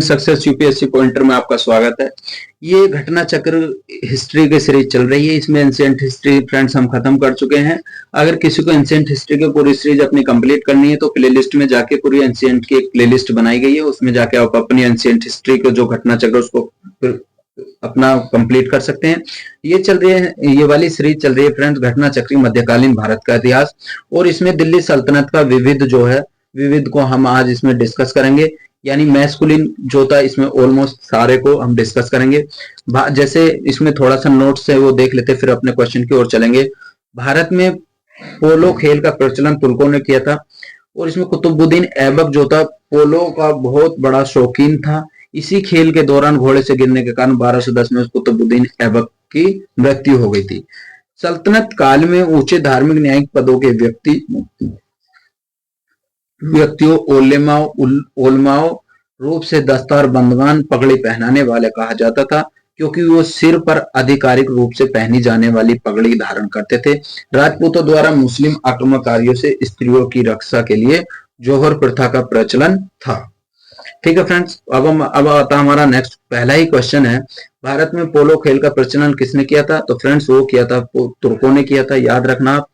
Success UPSC pointer में आपका स्वागत है। ये घटना चक्र हिस्ट्री की सीरीज चल रही है। इसमें एंशिएंट हिस्ट्री फ्रेंड्स हम खत्म कर चुके हैं। अगर किसी को एंशिएंट हिस्ट्री की पूरी सीरीज अपनी कंप्लीट करनी है तो प्लेलिस्ट में जाके पूरी एंशिएंट की एक प्लेलिस्ट बनाई गई है, उसमें जाके आप अपनी एंशिएंट हिस्ट्री को जो घटना चक्र उसको अपना कंप्लीट कर सकते हैं। ये चल रही है, ये वाली सीरीज चल रही है फ्रेंड्स घटना चक्री मध्यकालीन भारत का इतिहास, और इसमें दिल्ली सल्तनत का विविध जो है विविध को हम आज इसमें डिस्कस करेंगे। यानी मैस्कुलिन जो था इसमें ऑलमोस्ट सारे को हम डिस्कस करेंगे। जैसे इसमें थोड़ा सा नोट्स है वो देख लेते, फिर अपने क्वेश्चन की ओर चलेंगे। भारत में पोलो खेल का प्रचलन तुर्कों ने किया था, और इसमें कुतुबुद्दीन ऐबक जो था पोलो का बहुत बड़ा शौकीन था। इसी खेल के दौरान घोड़े से गिरने के कारण 1210 में कुतुबुद्दीन ऐबक की मृत्यु हो गई थी। सल्तनत काल में ऊंचे धार्मिक न्यायिक पदों के व्यक्तियों ओलमाओ रूप से दस्तार बंदगान पगड़ी पहनाने वाले कहा जाता था, क्योंकि वो सिर पर आधिकारिक रूप से पहनी जाने वाली पगड़ी धारण करते थे। राजपूतों द्वारा मुस्लिम आक्रमणकारियों से स्त्रियों की रक्षा के लिए जोहर प्रथा का प्रचलन था। ठीक है फ्रेंड्स, अब आता हमारा नेक्स्ट पहला ही क्वेश्चन है, भारत में पोलो खेल का प्रचलन किसने किया था? तो फ्रेंड्स वो किया था तुर्कों ने किया था। याद रखना आप,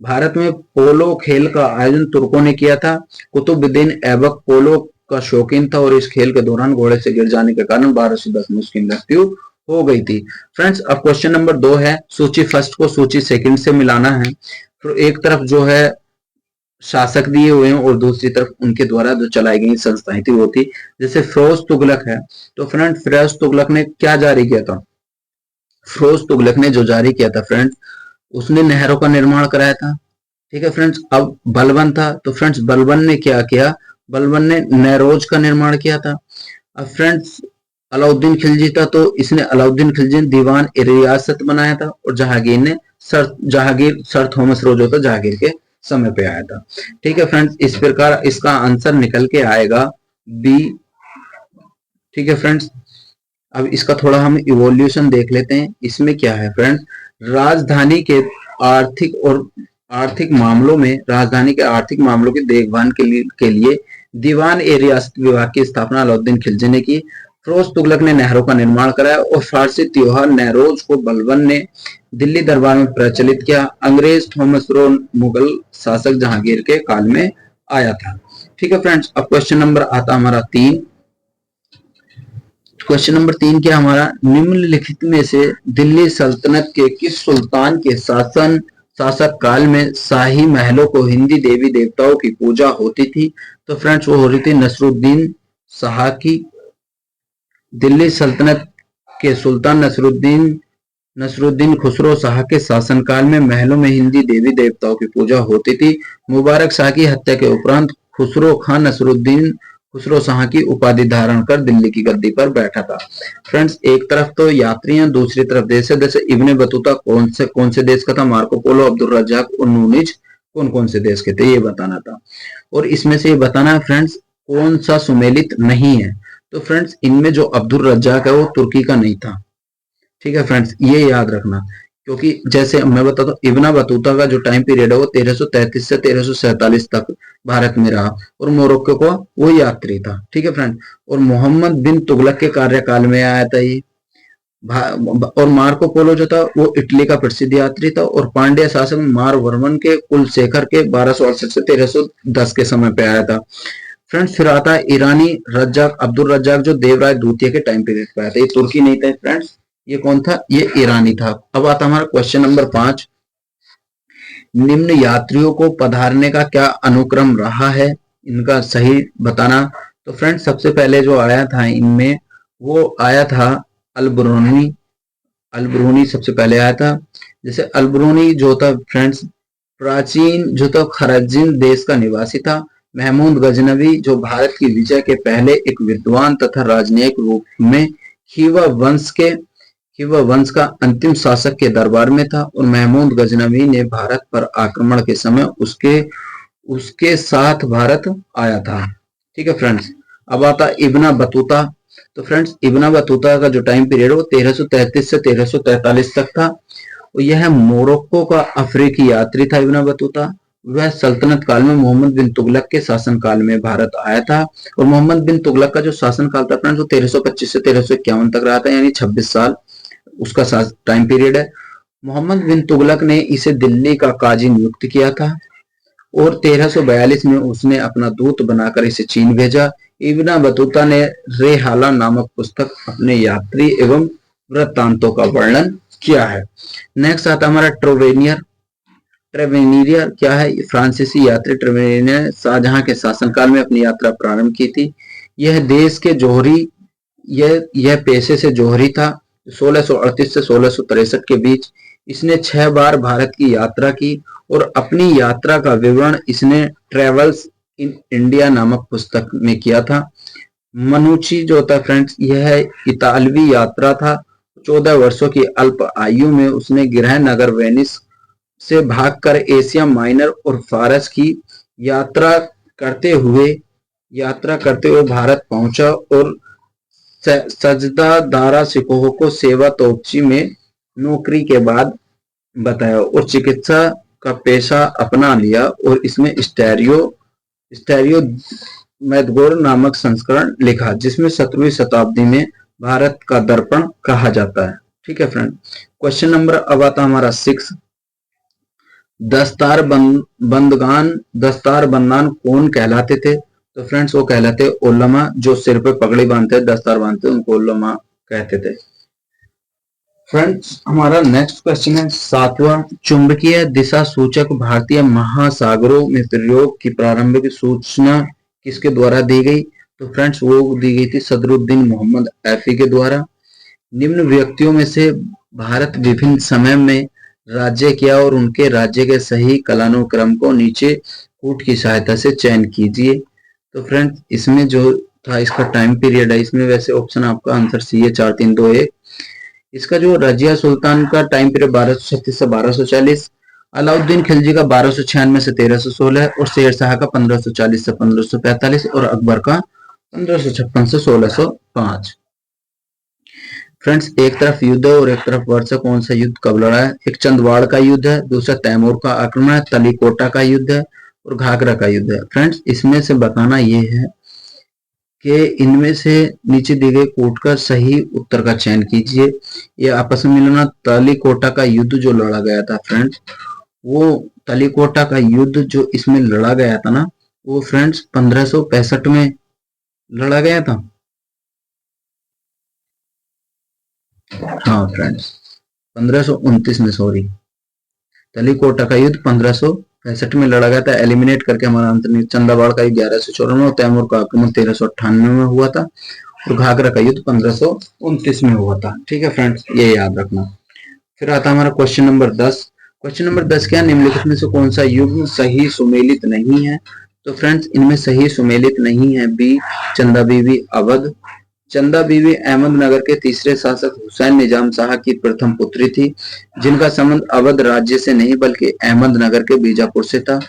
भारत में पोलो खेल का आयोजन तुर्कों ने किया था। कुतुबुद्दीन ऐबक पोलो का शौकीन था, और इस खेल के दौरान घोड़े से गिर जाने के कारण 1210 में उसकी मृत्यु हो गई थी। फ्रेंड्स अब क्वेश्चन नंबर 2 है, सूची फर्स्ट को सूची सेकंड से मिलाना है। तो एक तरफ जो है शासक दिए हुए हैं और दूसरी तरफ उनके द्वारा जो चलाई गई संस्थाएं थी वो थी। जैसे फिरोज तुगलक है, तो फ्रेंड फिरोज तुगलक ने क्या जारी किया था? फिरोज तुगलक ने जो जारी किया था फ्रेंड्स, उसने नहरों का निर्माण कराया था। ठीक है फ्रेंड्स, अब बलबन था, तो फ्रेंड्स बलबन ने क्या किया? बलबन ने नैरोज का निर्माण किया था। अब फ्रेंड्स अलाउद्दीन खिलजी था, तो इसने अलाउद्दीन खिलजी ने दीवान ए रियासत बनाया था, और जहांगीर ने सर थॉमस रो जो था जहांगीर के समय पे आया था। ठीक है फ्रेंड्स, इस प्रकार इसका आंसर निकल के आएगा बी। ठीक है फ्रेंड्स, अब इसका थोड़ा हम इवोल्यूशन देख लेते हैं। इसमें क्या है फ्रेंड्स, राजधानी के आर्थिक मामलों में राजधानी के आर्थिक मामलों की देखभाल के लिए दीवान ए रियासत विभाग की स्थापना अलाउद्दीन खिलजी ने की। फिरोज तुगलक ने नहरों का निर्माण कराया, और फारसी त्योहार नैरोज को बलबन ने दिल्ली दरबार में प्रचलित किया। अंग्रेज थॉमस रो मुगल शासक जहांगीर के काल में आया था। ठीक है फ्रेंड्स, अब क्वेश्चन नंबर आता हमारा 3। क्वेश्चन नंबर 3 क्या हमारा, निम्नलिखित में से दिल्ली सल्तनत के किस सुल्तान के शासक काल में शाही महलों को हिंदी देवी देवताओं की पूजा होती थी? तो फ्रेंड्स वो हो रही थी नसरुद्दीन शाह की। दिल्ली सल्तनत के सुल्तान नसरुद्दीन खुसरो शाह के शासनकाल में महलों में हिंदी देवी देवताओं की पूजा होती थी। मुबारक शाह की हत्या के उपरांत खुसरो खान नसरुद्दीन खुसरो शाह की उपाधि धारण कर दिल्ली की गद्दी पर बैठा था। फ्रेंड्स एक तरफ तो यात्रियां, दूसरी तरफ देश है। जैसे इब्ने बतूता कौन से देश का था? मार्को पोलो, अब्दुल रज्जाक और नूनिज कौन से देश के थे, ये बताना था। और इसमें से ये बताना है फ्रेंड्स कौन सा सुमेलित नहीं है। तो फ्रेंड्स इनमें जो अब्दुल रज्जाक है वो तुर्की का नहीं था। ठीक है फ्रेंड्स, ये याद रखना, क्योंकि जैसे मैं बताता हूँ इब्ना बतूता का जो टाइम पीरियड है वो 1333 से 1347 तक भारत में रहा, और मोरक्को को वो यात्री था। ठीक है फ्रेंड, और मोहम्मद बिन तुगलक के कार्यकाल में आया था ये। और मार्को पोलो जो था वो इटली का प्रसिद्ध यात्री था, और पांड्या शासक मारवर्मन के कुलशेखर के 1268 से 1310 के समय पे आया था। फ्रेंड्स फिर आता है ईरानी रज्जाक, अब्दुल रज्जाक जो देवराज द्वितीय के टाइम पीरियड पे आया था। ये तुर्की नहीं था फ्रेंड्स, ये कौन था? ये ईरानी था। अब आता हमारा क्वेश्चन नंबर 5, निम्न यात्रियों को पधारने का क्या अनुक्रम रहा है, इनका सही बताना। तो फ्रेंड्स सबसे पहले जो आया था इनमें वो आया था अलबरूनी सबसे पहले आया था। जैसे अलबरूनी जो था फ्रेंड्स प्राचीन जो था खरजिन देश का निवासी था। महमूद गजनवी जो भारत की विजय के पहले एक विद्वान तथा राजनयिक रूप में खीवा वंश का अंतिम शासक के दरबार में था, और महमूद गजनवी ने भारत पर आक्रमण के समय उसके साथ भारत आया था। ठीक है फ्रेंड्स, अब आता इब्ना बतूता। तो फ्रेंड्स इब्ना बतूता का जो टाइम पीरियड वो 1333 से 1343 तक था, और यह मोरक्को का अफ्रीकी यात्री था इब्ना बतूता। वह सल्तनत काल में मोहम्मद बिन तुगलक के शासन काल में भारत आया था। और मोहम्मद बिन तुगलक का जो शासन काल था फ्रेंड्स वो 1325 से 1351 तक रहा था, यानी 26 साल उसका टाइम पीरियड है। मोहम्मद बिन तुगलक ने इसे दिल्ली का काजी नियुक्त किया था और 1342 में उसने अपना दूत बनाकर इसे चीन भेजा। इब्न बतूता ने रेहाला नामक पुस्तक अपने यात्री एवं वृत्तांतों का वर्णन किया है। नेक्स्ट आता हमारा ट्रोवेनियर। ट्रेवेनियर क्या है? फ्रांसीसी यात्री ट्रेवेनियर ने शाहजहां के शासनकाल में अपनी यात्रा प्रारंभ की थी। यह देश के जौहरी यह पेशे से जौहरी था। 1638 से 1663 के बीच इसने 6 बार भारत की यात्रा की और अपनी यात्रा का विवरण इसने ट्रेवल्स इन इंडिया नामक पुस्तक में किया था। मनुची जो था फ्रेंड्स यह इतालवी यात्रा था। 14 वर्षों की अल्प आयु में उसने गृह नगर वेनिस से भागकर एशिया माइनर और फारस की यात्रा करते हुए भारत पहुंचा और सजदा दारा सिकोह को सेवा तोपची में नौकरी के बाद बताया और चिकित्सा का पेशा अपना लिया और इसमें स्टेरियो मैदगोर नामक संस्करण लिखा जिसमें 17वीं शताब्दी में भारत का दर्पण कहा जाता है। ठीक है फ्रेंड। क्वेश्चन नंबर अब आता हमारा 6। दस्तार बंदान कौन कहलाते थे? तो फ्रेंड्स वो कहलाते उलमा, जो सिर पे पगड़ी बांधते दस्तार बांधते उनको उलमा कहते थे। फ्रेंड्स हमारा नेक्स्ट क्वेश्चन है 7वां। चुंबकीय दिशा सूचक भारतीय महासागरों में प्रयोग की प्रारंभिक सूचना किसके द्वारा दी गई? तो फ्रेंड्स वो दी गई थी सदरुद्दीन मोहम्मद ऐफी के द्वारा। निम्न व्यक्तियों में से भारत विभिन्न समय में राज्य किया और उनके राज्य के सही कालानुक्रम को नीचे कूट की सहायता से चयन कीजिए। तो फ्रेंड्स इसमें जो था इसका टाइम पीरियड है, इसमें वैसे ऑप्शन आपका आंसर सी है 4 3 2 1। इसका जो रजिया सुल्तान का टाइम पीरियड 1236 से 1240, अलाउद्दीन खिलजी का 1296 से 1316 और शेर शाह का 1540 से 1545 और अकबर का 1556 से 1605। फ्रेंड्स एक तरफ युद्ध है और एक तरफ वर्षा। कौन सा युद्ध कब लड़ा है? एक चंदवाड़ का युद्ध है, दूसरा तैमूर का आक्रमण है, तलीकोटा का युद्ध है और घाघरा का युद्ध है। फ्रेंड्स इसमें से बताना ये है कि इनमें से नीचे दिए गए कोट का सही उत्तर का चयन कीजिए। ये आपस में मिलना। तलीकोटा का युद्ध जो लड़ा गया था फ्रेंड्स, वो तलीकोटा का युद्ध जो इसमें लड़ा गया था ना, वो फ्रेंड्स 1565 में लड़ा गया था। हाँ फ्रेंड्स 1529 में, सॉरी, तलीकोटा का युद्ध 1565 में लड़ा गया था। एलिमिनेट करके हमारा आंसर चंदाबाड़ का युद्ध 1194 और तैमूर का आक्रमण 1398 में हुआ था और घाघरा का युद्ध 1529 में हुआ था। ठीक है फ्रेंड्स, ये याद रखना। फिर आता हमारा क्वेश्चन नंबर 10। क्वेश्चन नंबर 10 क्या? निम्नलिखित में से कौन सा युग्म सही सुमेलित नहीं है? तो फ्रेंड्स इनमें सही सुमेलित नहीं है बी, चंदा बीवी अवध। चंदा बीवी अहमदनगर के तीसरे शासक हुसैन निजाम शाह की प्रथम पुत्री थी, जिनका संबंध अवध राज्य से नहीं बल्कि अहमदनगर के बीजापुर से था।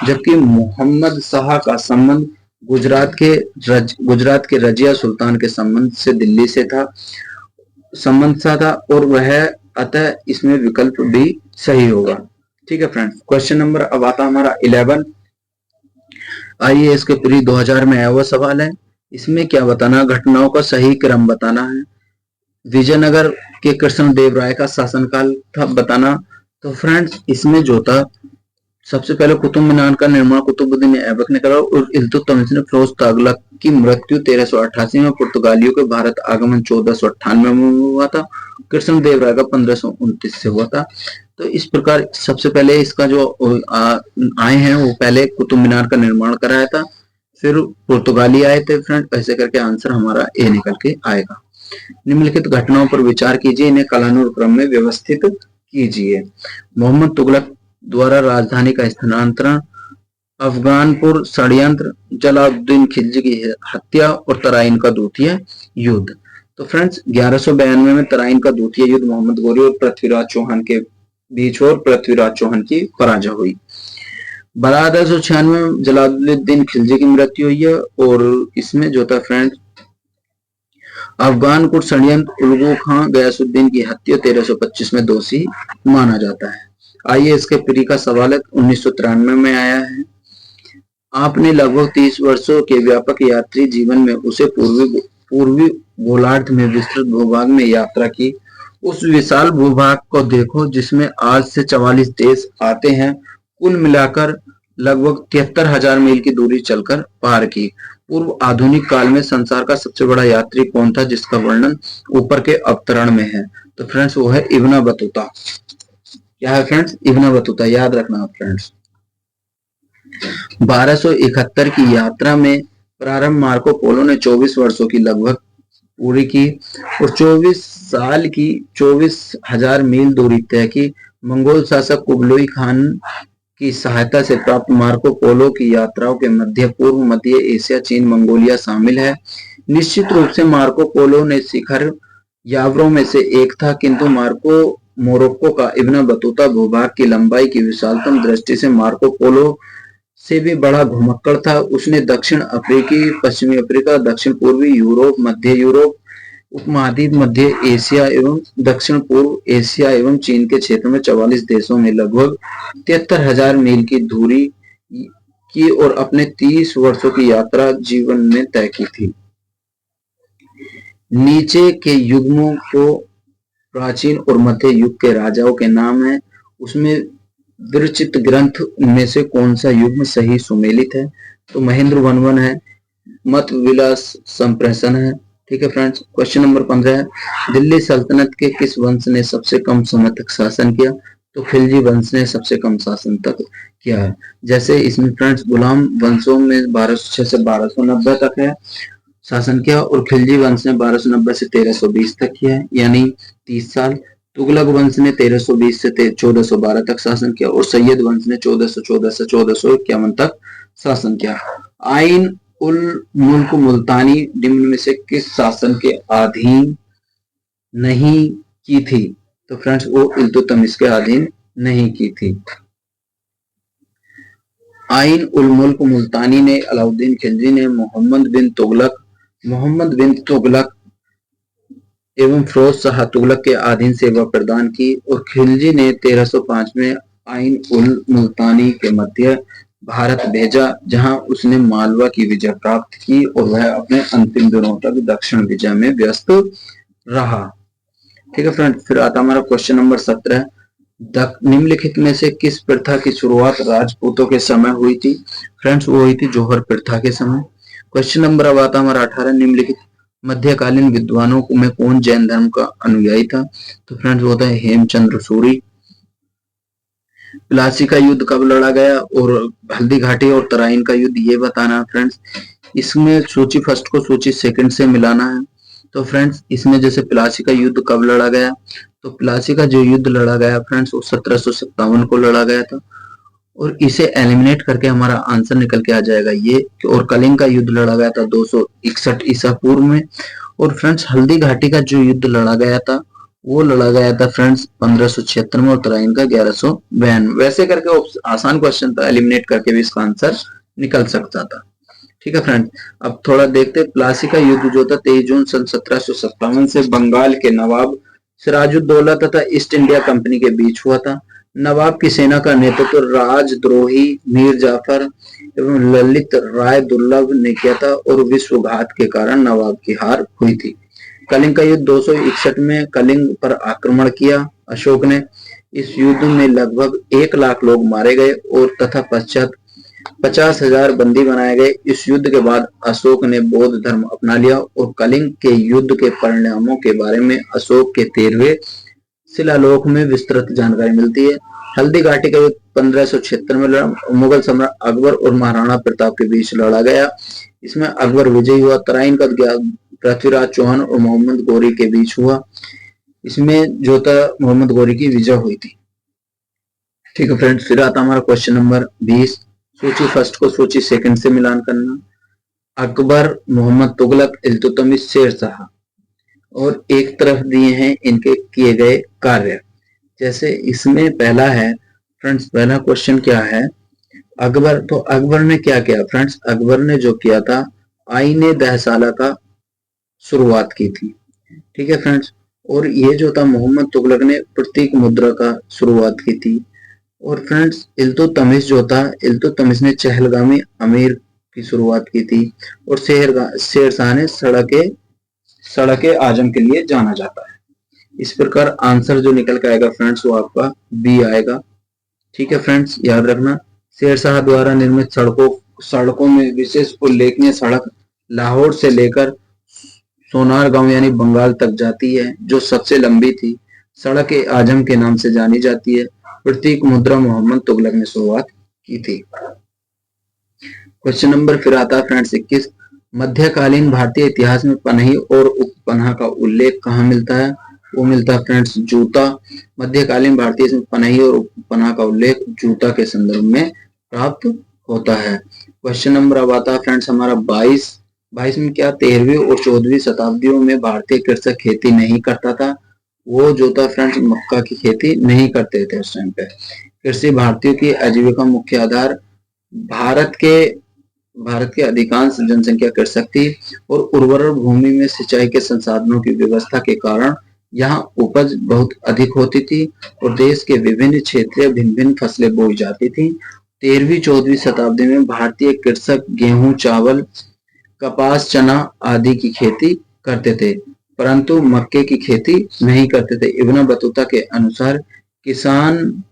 जबकि मोहम्मद शाह का संबंध गुजरात के रजिया सुल्तान के संबंध से दिल्ली से था और वह अतः इसमें विकल्प भी सही होगा। ठीक है फ्रेंड्स। क्वेश्चन नंबर अब आता हमारा 11। IAS के प्री 2000 में आया हुआ सवाल है। इसमें क्या बताना? घटनाओं का सही क्रम बताना है। विजयनगर के कृष्णदेव राय का शासनकाल था बताना। तो फ्रेंड्स इसमें जो था सबसे पहले कुतुब मीनार का निर्माण कुतुबुद्दीन ऐबक ने करा और इल्तुतमिश ने फिरोज तुगलक की मृत्यु 1388 में, पुर्तगालियों के भारत आगमन 1498 में हुआ था। कृष्णदेव राय का 1529 से हुआ था। तो इस प्रकार सबसे पहले इसका जो आए हैं वो पहले कुतुब मीनार का निर्माण कराया था, फिर पुर्तगाली आए थे। फ्रेंड ऐसे करके आंसर हमारा ए निकल के आएगा। निम्नलिखित घटनाओं पर विचार कीजिए, इन्हें कालानुक्रम में व्यवस्थित कीजिए। मोहम्मद तुगलक द्वारा राजधानी का स्थानांतरण, अफगानपुर षड्यंत्र, जलालुद्दीन खिलजी की हत्या और तराइन का द्वितीय युद्ध। तो फ्रेंड्स 1192 में तराइन का द्वितीय युद्ध मोहम्मद गोरी और पृथ्वीराज चौहान के बीच और पृथ्वीराज चौहान की पराजय हुई। 1296 में जलालुद्दीन खिलजी की मृत्यु हुई है और इसमें जो था फ्रेंड अफगान कुट षड्यंत्र उलगू खां गयासुद्दीन की हत्या 1325 में दोषी माना जाता है। आइए इसके प्री का सवाल है, 1993 में आया है। आपने लगभग 30 वर्षों के व्यापक यात्री जीवन में उसे पूर्वी पूर्वी गोलार्ध में विस्तृत भूभाग में यात्रा की। उस विशाल भूभाग को देखो जिसमें आज से 44 देश आते हैं। कुल मिलाकर लगभग 73,000 मील की दूरी चलकर पार की। पूर्व आधुनिक काल में संसार का सबसे बड़ा यात्री कौन था जिसका वर्णन ऊपर के अवतरण में है? तो फ्रेंड्स वो है इब्न बतूता। क्या है फ्रेंड्स? इब्न बतूता, याद रखना फ्रेंड्स। 1271 की यात्रा में प्रारंभ मार्को पोलो ने 24 वर्षों की लगभग पूरी की और 24 साल की 24,000 मील दूरी तय की। मंगोल शासक कुबलई खान की सहायता से प्राप्त मार्को पोलो की यात्राओं के मध्य पूर्व, मध्य एशिया, चीन, मंगोलिया शामिल है। निश्चित रूप से मार्को पोलो ने शिखर यावरों में से एक था, किंतु मोरक्को का इब्न बतूता भूभाग की लंबाई की विशालतम दृष्टि से मार्को पोलो से भी बड़ा घुमक्कड़ था। उसने दक्षिण अफ्रीकी, पश्चिमी अफ्रीका, दक्षिण पूर्वी यूरोप, मध्य यूरोप, उपमहाद्वीप, मध्य एशिया एवं दक्षिण पूर्व एशिया एवं चीन के क्षेत्र में 44 देशों में लगभग 73,000 मील की दूरी की और अपने 30 वर्षों की यात्रा जीवन में तय की थी। नीचे के युग्मों को प्राचीन और मध्य युग के राजाओं के नाम है। उसमें विरचित ग्रंथ में से कौन सा युग्म सही सुमेलित है? तो महेंद्र वर्मन है, मत विलास संप्रेषण है। ठीक है फ्रेंड्स। क्वेश्चन नंबर 15 है, दिल्ली सल्तनत के किस वंश ने सबसे कम समय तक शासन किया? तो खिलजी वंश ने सबसे कम शासन तक किया है। जैसे इसमें फ्रेंड्स गुलाम वंशों में 1206 से 1290 तक है शासन किया और खिलजी वंश ने 1290 से 1320 तक किया है, यानी 30 साल। तुगलक वंश ने 1320 से 1412 तक शासन किया और सैयद वंश ने 1414 से 1451 तक शासन किया। आइन उल मुल्क मुल्तानी निम्न में से किस शासन के अधीन नहीं की थी? तो फ्रेंड्स वो इल्तुतमिश के अधीन नहीं की थी। आइन उल मुल्क मुल्तानी ने अलाउद्दीन खिलजी ने मोहम्मद बिन तुगलक एवं फिरोज शाह तुगलक के अधीन सेवा प्रदान की और खिलजी ने 1305 में आइन उल मुल्तानी के मध्य भारत भेजा, जहां उसने मालवा की विजय प्राप्त की और वह अपने अंतिम दिनों तक दक्षिण विजय में व्यस्त रहा। ठीक है फ्रेंड। फिर आता हमारा क्वेश्चन नंबर 17, निम्नलिखित में से किस प्रथा की शुरुआत राजपूतों के समय हुई थी? फ्रेंड्स वो हुई थी जौहर प्रथा के समय। क्वेश्चन नंबर अब आता हमारा 18, निम्नलिखित मध्यकालीन विद्वानों में कौन जैन धर्म का अनुयायी था? तो फ्रेंड्स वो होता है हेमचंद्र सूरी। प्लासी का युद्ध कब लड़ा गया और हल्दी घाटी और तराइन का युद्ध ये बताना फ्रेंड्स। इसमें सूची फर्स्ट को सूची सेकंड से मिलाना है। तो फ्रेंड्स इसमें जैसे प्लासी का युद्ध कब लड़ा गया, तो प्लासी का जो युद्ध लड़ा गया फ्रेंड्स वो 1757 को लड़ा गया था और इसे एलिमिनेट करके हमारा आंसर निकल के आ जाएगा ये। और कलिंग का युद्ध लड़ा गया था 261 ईसा पूर्व में। और फ्रेंड्स हल्दी घाटी का जो युद्ध लड़ा गया था वो लड़ा गया था फ्रेंड्स 1576 में और तराइन का 1192। वैसे करके आसान क्वेश्चन था, एलिमिनेट करके भी इसका आंसर निकल सकता था। ठीक है फ्रेंड्स। अब थोड़ा देखते, प्लासी का युद्ध जो था 23 जून सन 1757 से बंगाल के नवाब सिराजुद्दौला तथा ईस्ट इंडिया कंपनी के बीच हुआ था। नवाब की सेना का नेतृत्व राजद्रोही मीर जाफर एवं ललित राय दुर्लभ ने किया था और विश्वघात के कारण नवाब की हार हुई थी। कलिंग का युद्ध 261 में कलिंग पर आक्रमण किया अशोक ने। इस युद्ध में लगभग 1 लाख लोग मारे गए और तथा पश्चात 50,000 बंदी बनाए गए। इस युद्ध के बाद अशोक ने बौद्ध धर्म अपना लिया और कलिंग के युद्ध के परिणामों के बारे में अशोक के 13वें शिलालेख में विस्तृत जानकारी मिलती है। हल्दी घाटी का युद्ध 1576 में लड़ा। मुगल सम्राट अकबर और महाराणा प्रताप के बीच लड़ा गया। इसमें अकबर विजयी हुआ। तराइन का पृथ्वीराज चौहान और मोहम्मद गौरी के बीच हुआ। इसमें जो था मोहम्मद गौरी की विजय हुई थी। ठीक है फ्रेंड्स। फिर आता हमारा क्वेश्चन नंबर 20, सूची फर्स्ट को सूची सेकंड से मिलान करना। अकबर, मोहम्मद तुगलक, इल्तुतमिश, शेर शाह और एक तरफ दिए हैं इनके किए गए कार्य। जैसे इसमें पहला है फ्रेंड्स, पहला क्वेश्चन क्या है, अकबर। तो अकबर ने क्या किया फ्रेंड्स? अकबर ने जो किया था आईने दहसाला का शुरुआत की थी। ठीक है फ्रेंड्स। और ये जो था मोहम्मद तुगलक ने प्रतीक मुद्रा का शुरुआत की थी। और फ्रेंड्स इल्तुतमिश जो था, इल्तुतमिश ने चहलगामी अमीर की शुरुआत की थी और शेरशाह ने सड़के आजम के लिए जाना जाता है। इस प्रकार आंसर जो निकल के आएगा फ्रेंड्स वो आपका बी आएगा। ठीक है फ्रेंड्स, याद रखना शेरशाह द्वारा निर्मित सड़कों में विशेष उल्लेखनीय सड़क लाहौर से लेकर सोनार गांव यानी बंगाल तक जाती है, जो सबसे लंबी थी। सड़क ए आजम के नाम से जानी जाती है। प्रतीक मुद्रा मोहम्मद तुगलक ने शुरुआत की थी। क्वेश्चन नंबर फिर आता है फ्रेंड्स 21। मध्यकालीन भारतीय इतिहास में पनही और उपपन्हा का उल्लेख कहाँ मिलता है? वो मिलता है फ्रेंड्स जूता। मध्यकालीन भारतीय में पनही और उपपन्हा का उल्लेख जूता के संदर्भ में प्राप्त होता है। क्वेश्चन नंबर अब आता है फ्रेंड्स हमारा 22 में क्या 13वीं और 14वीं शताब्दियों में भारतीय कृषक खेती नहीं करता था? वो जो था फ्रेंड्स मक्का की खेती नहीं करते थे उस टाइम पे। कृषि भारतीयों की आजीविका मुख्य आधार। भारत के अधिकांश जनसंख्या कृषक थी और उर्वर भूमि में सिंचाई के संसाधनों की व्यवस्था के कारण यहाँ उपज बहुत अधिक होती थी और देश के विभिन्न क्षेत्रीय भिन्न भिन्न फसलें बोई जाती थी। 13वीं-14वीं शताब्दी में भारतीय कृषक गेहूं, चावल, कपास, चना आदि की खेती करते थे, परंतु मक्के की खेती नहीं करते थे। इब्न बतूता के अनुसार किसान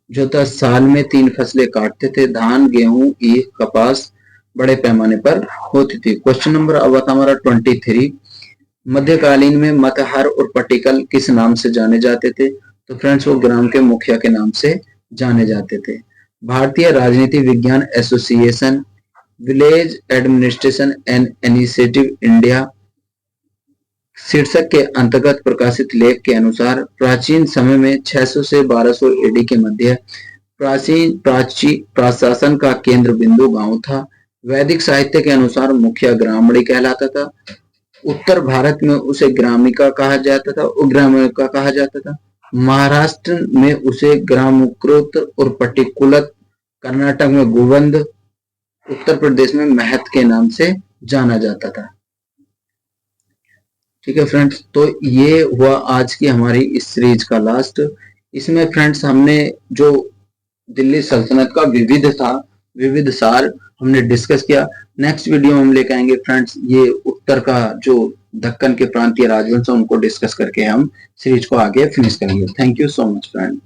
जो था साल में 3 फसलें काटते थे, धान, गेहूं, ईख, कपास बड़े पैमाने पर होती थी। क्वेश्चन नंबर अब आता हमारा 23। मध्यकालीन में मतहर और पट्टिकल किस नाम से जाने जाते थे? तो फ्रेंड्स वो ग्राम के मुखिया के नाम से जाने जाते थे। भारतीय राजनीति विज्ञान association, village administration and initiative India शीर्षक के अंतर्गत प्रकाशित लेख के अनुसार प्राचीन समय में 600 से 1200 एडी के मध्य प्रशासन का केंद्र बिंदु गांव था। वैदिक साहित्य के अनुसार मुखिया ग्रामणी कहलाता था। उत्तर भारत में उसे ग्रामिका कहा जाता था और ग्रामिका कहा जाता था। महाराष्ट्र में उसे ग्रामुकृत और पट्टिकुलत, कर्नाटक में गोवंद, उत्तर प्रदेश में महत के नाम से जाना जाता था। ठीक है फ्रेंड्स, तो ये हुआ आज की हमारी इस सीरीज का लास्ट। इसमें फ्रेंड्स हमने जो दिल्ली सल्तनत का विविध सार हमने डिस्कस किया। नेक्स्ट वीडियो में हम लेकर आएंगे फ्रेंड्स ये उत्तर का जो दक्कन के प्रांतीय राजवंश उनको डिस्कस करके हम सीरीज को आगे फिनिश करेंगे। Thank you so much friend.